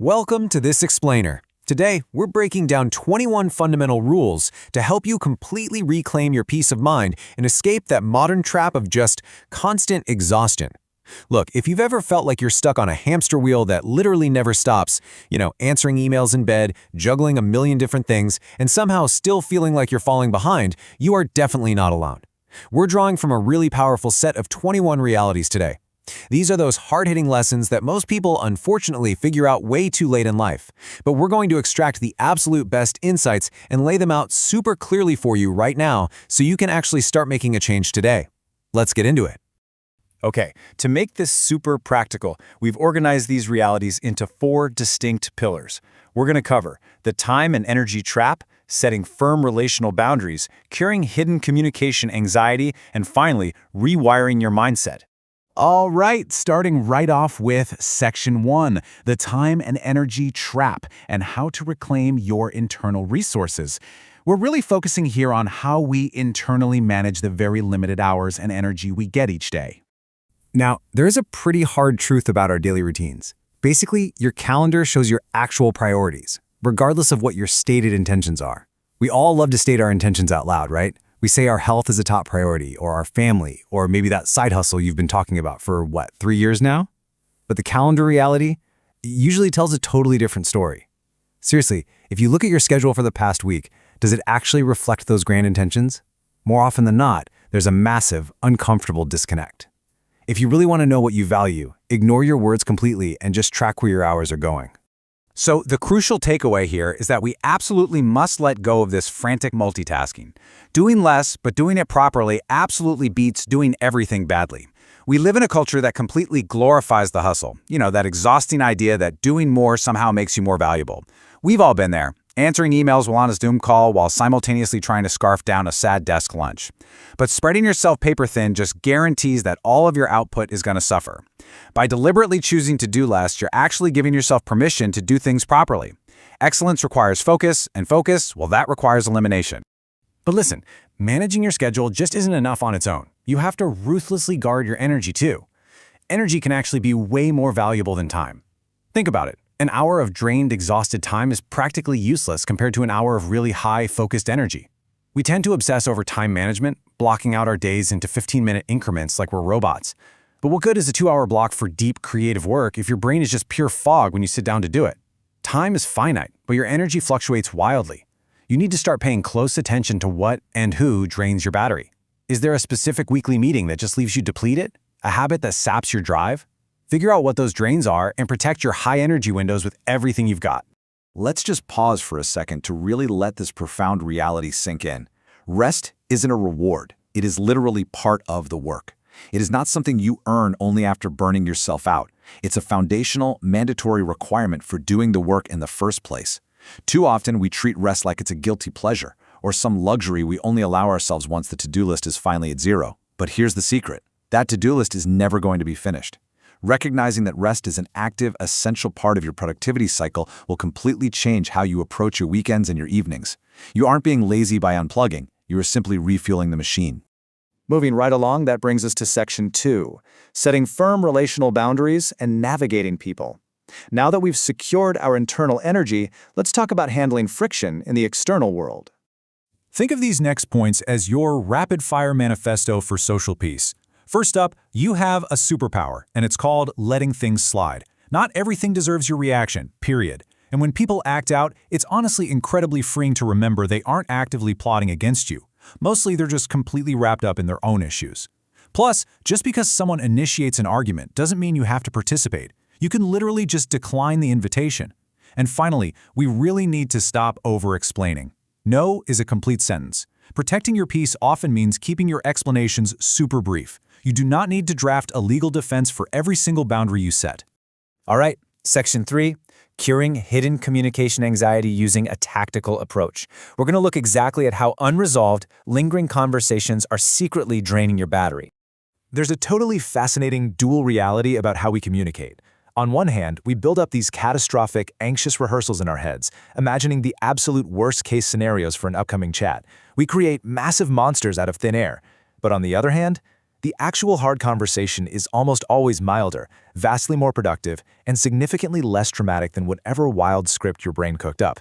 Welcome to This Explainer. Today, we're breaking down 21 fundamental rules to help you completely reclaim your peace of mind and escape that modern trap of just constant exhaustion. Look, if you've ever felt like you're stuck on a hamster wheel that literally never stops, answering emails in bed, juggling a million different things, and somehow still feeling like you're falling behind, you are definitely not alone. We're drawing from a really powerful set of 21 realities today. These are those hard-hitting lessons that most people unfortunately figure out way too late in life, but we're going to extract the absolute best insights and lay them out super clearly for you right now so you can actually start making a change today. Let's get into it. Okay, to make this super practical, we've organized these realities into 4 distinct pillars. We're going to cover the time and energy trap, setting firm relational boundaries, curing hidden communication anxiety, and finally, rewiring your mindset. All right, starting right off with Section 1, the time and energy trap and how to reclaim your internal resources. We're really focusing here on how we internally manage the very limited hours and energy we get each day. Now, there is a pretty hard truth about our daily routines. Basically, your calendar shows your actual priorities, regardless of what your stated intentions are. We all love to state our intentions out loud, right? We say our health is a top priority, or our family, or maybe that side hustle you've been talking about for, 3 years now? But the calendar reality usually tells a totally different story. Seriously, if you look at your schedule for the past week, does it actually reflect those grand intentions? More often than not, there's a massive, uncomfortable disconnect. If you really want to know what you value, ignore your words completely and just track where your hours are going. So the crucial takeaway here is that we absolutely must let go of this frantic multitasking. Doing less, but doing it properly absolutely beats doing everything badly. We live in a culture that completely glorifies the hustle. That exhausting idea that doing more somehow makes you more valuable. We've all been there, answering emails while on a Zoom call while simultaneously trying to scarf down a sad desk lunch. But spreading yourself paper thin just guarantees that all of your output is going to suffer. By deliberately choosing to do less, you're actually giving yourself permission to do things properly. Excellence requires focus, and focus, well, that requires elimination. But listen, managing your schedule just isn't enough on its own. You have to ruthlessly guard your energy too. Energy can actually be way more valuable than time. Think about it. An hour of drained, exhausted time is practically useless compared to an hour of really high, focused energy. We tend to obsess over time management, blocking out our days into 15-minute increments like we're robots. But what good is a 2-hour block for deep, creative work if your brain is just pure fog when you sit down to do it? Time is finite, but your energy fluctuates wildly. You need to start paying close attention to what and who drains your battery. Is there a specific weekly meeting that just leaves you depleted? A habit that saps your drive? Figure out what those drains are and protect your high energy windows with everything you've got. Let's just pause for a second to really let this profound reality sink in. Rest isn't a reward. It is literally part of the work. It is not something you earn only after burning yourself out. It's a foundational, mandatory requirement for doing the work in the first place. Too often, we treat rest like it's a guilty pleasure or some luxury we only allow ourselves once the to-do list is finally at zero. But here's the secret. That to-do list is never going to be finished. Recognizing that rest is an active, essential part of your productivity cycle will completely change how you approach your weekends and your evenings. You aren't being lazy by unplugging. You are simply refueling the machine. Moving right along, that brings us to Section 2, setting firm relational boundaries and navigating people. Now that we've secured our internal energy, let's talk about handling friction in the external world. Think of these next points as your rapid-fire manifesto for social peace. First up, you have a superpower, and it's called letting things slide. Not everything deserves your reaction, period. And when people act out, it's honestly incredibly freeing to remember they aren't actively plotting against you. Mostly they're just completely wrapped up in their own issues. Plus, just because someone initiates an argument doesn't mean you have to participate. You can literally just decline the invitation. And finally, we really need to stop over-explaining. No is a complete sentence. Protecting your peace often means keeping your explanations super brief. You do not need to draft a legal defense for every single boundary you set. All right, Section 3, curing hidden communication anxiety using a tactical approach. We're going to look exactly at how unresolved, lingering conversations are secretly draining your battery. There's a totally fascinating dual reality about how we communicate. On one hand, we build up these catastrophic, anxious rehearsals in our heads, imagining the absolute worst-case scenarios for an upcoming chat. We create massive monsters out of thin air. But on the other hand, The actual hard conversation is almost always milder, vastly more productive, and significantly less traumatic than whatever wild script your brain cooked up.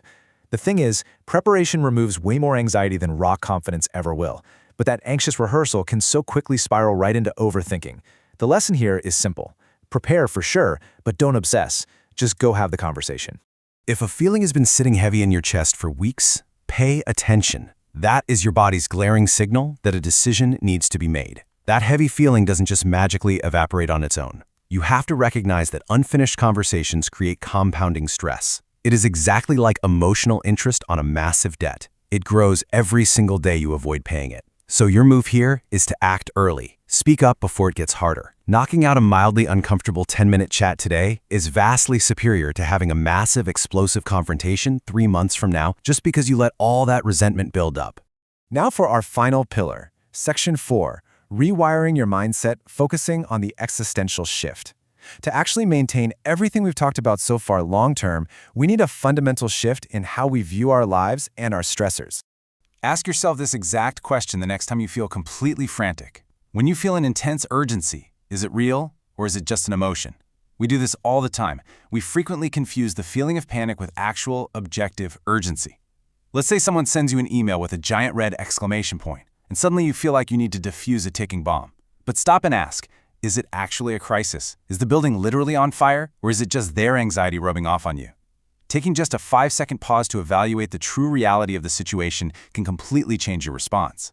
The thing is, preparation removes way more anxiety than raw confidence ever will, but that anxious rehearsal can so quickly spiral right into overthinking. The lesson here is simple. Prepare for sure, but don't obsess. Just go have the conversation. If a feeling has been sitting heavy in your chest for weeks, pay attention. That is your body's glaring signal that a decision needs to be made. That heavy feeling doesn't just magically evaporate on its own. You have to recognize that unfinished conversations create compounding stress. It is exactly like emotional interest on a massive debt. It grows every single day you avoid paying it. So your move here is to act early. Speak up before it gets harder. Knocking out a mildly uncomfortable 10-minute chat today is vastly superior to having a massive, explosive confrontation 3 months from now just because you let all that resentment build up. Now for our final pillar, Section 4, rewiring your mindset, focusing on the existential shift. To actually maintain everything we've talked about so far long-term, we need a fundamental shift in how we view our lives and our stressors. Ask yourself this exact question the next time you feel completely frantic. When you feel an intense urgency, is it real or is it just an emotion? We do this all the time. We frequently confuse the feeling of panic with actual, objective urgency. Let's say someone sends you an email with a giant red exclamation point, and suddenly you feel like you need to defuse a ticking bomb. But stop and ask, is it actually a crisis? Is the building literally on fire, or is it just their anxiety rubbing off on you? Taking just a 5-second pause to evaluate the true reality of the situation can completely change your response.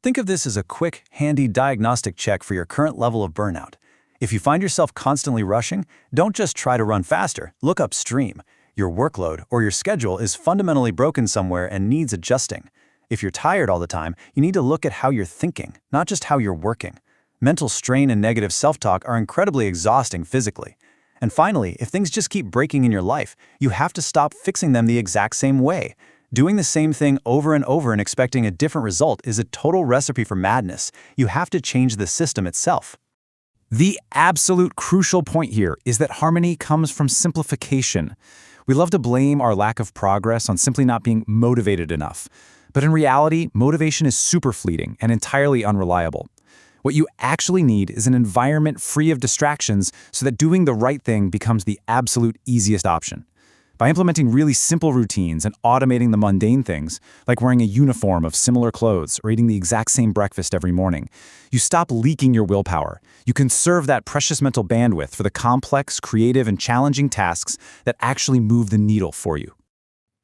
Think of this as a quick, handy diagnostic check for your current level of burnout. If you find yourself constantly rushing, don't just try to run faster, look upstream. Your workload or your schedule is fundamentally broken somewhere and needs adjusting. If you're tired all the time, you need to look at how you're thinking, not just how you're working. Mental strain and negative self-talk are incredibly exhausting physically. And finally, if things just keep breaking in your life, you have to stop fixing them the exact same way. Doing the same thing over and over and expecting a different result is a total recipe for madness. You have to change the system itself. The absolute crucial point here is that harmony comes from simplification. We love to blame our lack of progress on simply not being motivated enough. But in reality, motivation is super fleeting and entirely unreliable. What you actually need is an environment free of distractions so that doing the right thing becomes the absolute easiest option. By implementing really simple routines and automating the mundane things, like wearing a uniform of similar clothes or eating the exact same breakfast every morning, you stop leaking your willpower. You conserve that precious mental bandwidth for the complex, creative, and challenging tasks that actually move the needle for you.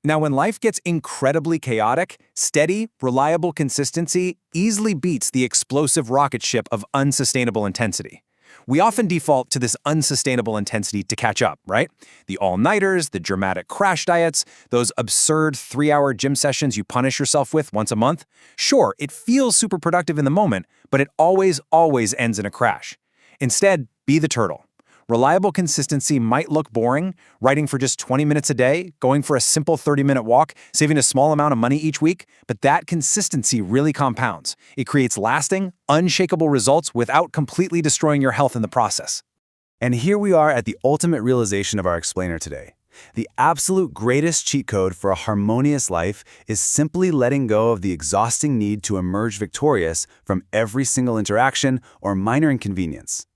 Now, when life gets incredibly chaotic, steady, reliable consistency easily beats the explosive rocket ship of unsustainable intensity. We often default to this unsustainable intensity to catch up, right? The all-nighters, the dramatic crash diets, those absurd 3-hour gym sessions you punish yourself with once a month. Sure, it feels super productive in the moment, but it always ends in a crash. Instead, be the turtle. Reliable consistency might look boring, writing for just 20 minutes a day, going for a simple 30-minute walk, saving a small amount of money each week, but that consistency really compounds. It creates lasting, unshakable results without completely destroying your health in the process. And here we are at the ultimate realization of our explainer today. The absolute greatest cheat code for a harmonious life is simply letting go of the exhausting need to emerge victorious from every single interaction or minor inconvenience.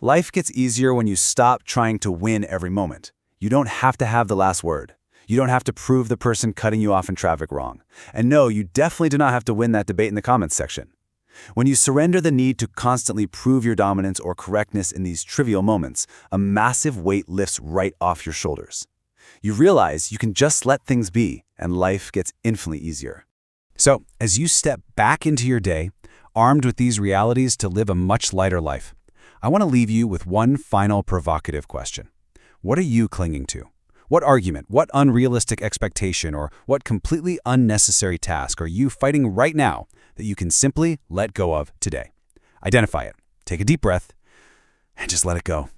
Life gets easier when you stop trying to win every moment. You don't have to have the last word. You don't have to prove the person cutting you off in traffic wrong. And no, you definitely do not have to win that debate in the comments section. When you surrender the need to constantly prove your dominance or correctness in these trivial moments, a massive weight lifts right off your shoulders. You realize you can just let things be, and life gets infinitely easier. So, as you step back into your day, armed with these realities to live a much lighter life, I want to leave you with one final provocative question. What are you clinging to? What argument, what unrealistic expectation, or what completely unnecessary task are you fighting right now that you can simply let go of today? Identify it, take a deep breath, and just let it go.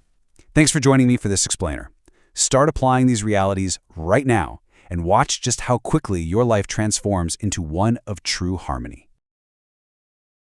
Thanks for joining me for this explainer. Start applying these realities right now and watch just how quickly your life transforms into one of true harmony.